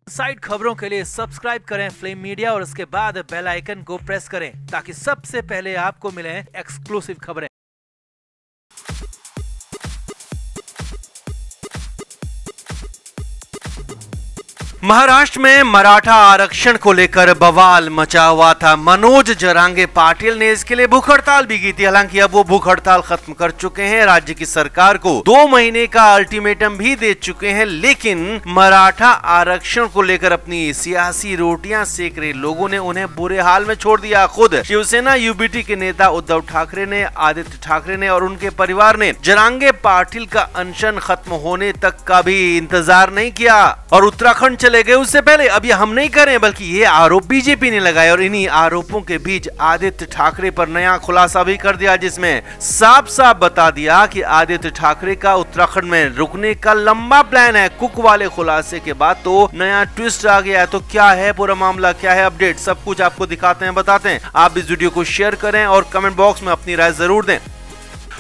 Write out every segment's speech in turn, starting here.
Side खबरों के लिए सब्सक्राइब करें फ्लेम मीडिया और उसके बाद बेल आइकन को प्रेस करें ताकि सबसे पहले आपको मिले एक्सक्लूसिव खबरें। महाराष्ट्र में मराठा आरक्षण को लेकर बवाल मचा हुआ था। मनोज जरांगे पाटिल ने इसके लिए भूख हड़ताल भी की थी। हालांकि अब वो भूख हड़ताल खत्म कर चुके हैं। राज्य की सरकार को 2 महीने का अल्टीमेटम भी दे चुके हैं, लेकिन मराठा आरक्षण को लेकर अपनी सियासी रोटियां सेक रहे लोगों ने उन्हें बुरे हाल में छोड़ दिया। खुद शिवसेना यूबीटी के नेता उद्धव ठाकरे ने, आदित्य ठाकरे ने और उनके परिवार ने जरांगे पाटिल का अनशन खत्म होने तक का भी इंतजार नहीं किया और उत्तराखंड चले गए। उससे पहले अब ये हम नहीं करें, बल्कि ये आरोप बीजेपी ने लगाए और इन्हीं आरोपों के बीच आदित्य ठाकरे पर नया खुलासा भी कर दिया, जिसमें साफ साफ बता दिया कि आदित्य ठाकरे का उत्तराखंड में रुकने का लंबा प्लान है। कुक वाले खुलासे के बाद तो नया ट्विस्ट आ गया है। तो क्या है पूरा मामला, क्या है अपडेट, सब कुछ आपको दिखाते हैं, बताते हैं। आप इस वीडियो को शेयर करें और कमेंट बॉक्स में अपनी राय जरूर दें।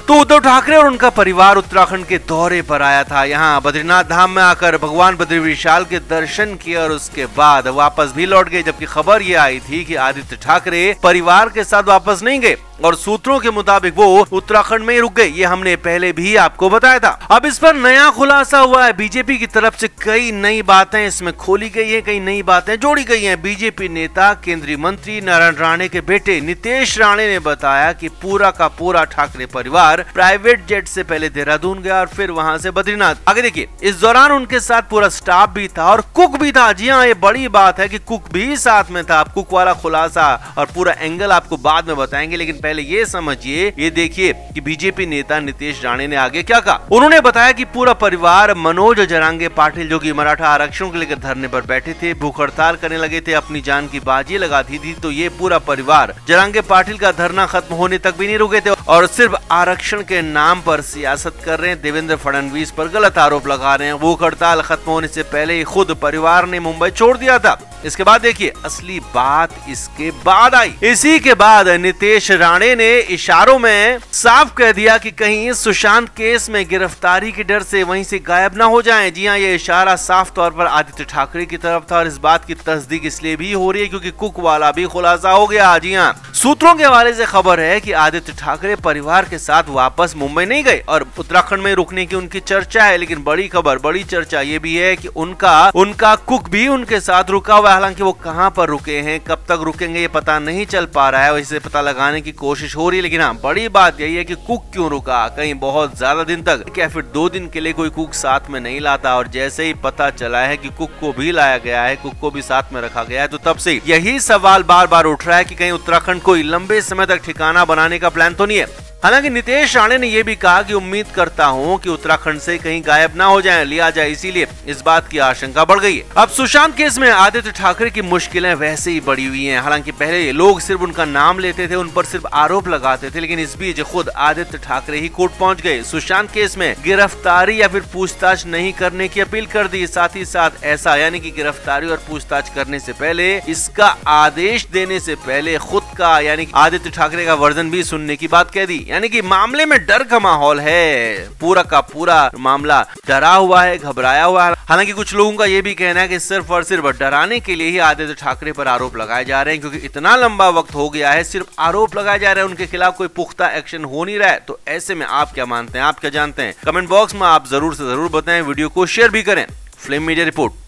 तो उद्धव ठाकरे और उनका परिवार उत्तराखंड के दौरे पर आया था। यहाँ बद्रीनाथ धाम में आकर भगवान बद्री विशाल के दर्शन किए और उसके बाद वापस भी लौट गए। जबकि खबर ये आई थी कि आदित्य ठाकरे परिवार के साथ वापस नहीं गए और सूत्रों के मुताबिक वो उत्तराखंड में ही रुक गए। ये हमने पहले भी आपको बताया था। अब इस पर नया खुलासा हुआ है। बीजेपी की तरफ से कई नई बातें इसमें खोली गई है, कई नई बातें जोड़ी गई हैं। बीजेपी नेता केंद्रीय मंत्री नारायण राणे के बेटे नितेश राणे ने बताया कि पूरा का पूरा ठाकरे परिवार प्राइवेट जेट से पहले देहरादून गया और फिर वहां से बद्रीनाथ। आगे देखिए, इस दौरान उनके साथ पूरा स्टाफ भी था और कुक भी था। जी हाँ, ये बड़ी बात है कि कुक भी साथ में था। कुक वाला खुलासा और पूरा एंगल आपको बाद में बताएंगे, लेकिन पहले ये समझिए, ये देखिए कि बीजेपी नेता नितेश राणे ने आगे क्या कहा। उन्होंने बताया कि पूरा परिवार मनोज जरांगे पाटिल, जो कि मराठा आरक्षण को लेकर धरने पर बैठे थे, भूख हड़ताल करने लगे थे, अपनी जान की बाजी लगा दी थी, तो ये पूरा परिवार जरांगे पाटिल का धरना खत्म होने तक भी नहीं रुके थे और सिर्फ आरक्षण के नाम पर सियासत कर रहे हैं। देवेंद्र फडणवीस पर गलत आरोप लगा रहे हैं। भूख हड़ताल खत्म होने से पहले ही खुद परिवार ने मुंबई छोड़ दिया था। इसके बाद देखिए, असली बात इसके बाद आई। इसी के बाद नितेश राणे ने इशारों में साफ कह दिया कि कहीं सुशांत केस में गिरफ्तारी के डर से वहीं से गायब ना हो जाएं। जी हाँ, ये इशारा साफ तौर पर आदित्य ठाकरे की तरफ था और इस बात की तस्दीक इसलिए भी हो रही है क्योंकि कुक वाला भी खुलासा हो गया। जी हाँ, सूत्रों के हवाले से खबर है कि आदित्य ठाकरे परिवार के साथ वापस मुंबई नहीं गए और उत्तराखंड में रुकने की उनकी चर्चा है। लेकिन बड़ी खबर, बड़ी चर्चा ये भी है कि उनका कुक भी उनके साथ रुका हुआ। हालांकि वो कहां पर रुके हैं, कब तक रुकेंगे, ये पता नहीं चल पा रहा है। इसे पता लगाने की कोशिश हो रही है। लेकिन हाँ, बड़ी बात यही है कि कुक क्यों रुका, कहीं बहुत ज्यादा दिन तक, क्या फिर 2 दिन के लिए कोई कुक साथ में नहीं लाता। और जैसे ही पता चला है कि कुक को भी लाया गया है, कुक को भी साथ में रखा गया है, तो तब से यही सवाल बार बार उठ रहा है कि कहीं उत्तराखंड कोई लंबे समय तक ठिकाना बनाने का प्लान तो नहीं है। हालांकि नितेश राणे ने यह भी कहा कि उम्मीद करता हूं कि उत्तराखंड से कहीं गायब ना हो जाए, लिया जाए, इसीलिए इस बात की आशंका बढ़ गई है। अब सुशांत केस में आदित्य ठाकरे की मुश्किलें वैसे ही बढ़ी हुई हैं। हालांकि पहले लोग सिर्फ उनका नाम लेते थे, उन पर सिर्फ आरोप लगाते थे, लेकिन इस बीच खुद आदित्य ठाकरे ही कोर्ट पहुंच गए। सुशांत केस में गिरफ्तारी या फिर पूछताछ नहीं करने की अपील कर दी। साथ ही साथ ऐसा, यानी कि गिरफ्तारी और पूछताछ करने से पहले, इसका आदेश देने से पहले खुद का, यानी कि आदित्य ठाकरे का वर्जन भी सुनने की बात कह दी। यानी कि मामले में डर का माहौल है। पूरा का पूरा मामला डरा हुआ है, घबराया हुआ है। हालांकि कुछ लोगों का यह भी कहना है कि सिर्फ और सिर्फ डराने के लिए ही आदित्य ठाकरे पर आरोप लगाए जा रहे हैं, क्योंकि इतना लंबा वक्त हो गया है, सिर्फ आरोप लगाए जा रहे हैं, उनके खिलाफ कोई पुख्ता एक्शन हो नहीं रहा है। तो ऐसे में आप क्या मानते हैं, आप क्या जानते हैं? कमेंट बॉक्स में आप जरूर से जरूर बताएं। वीडियो को शेयर भी करें। Flame media report.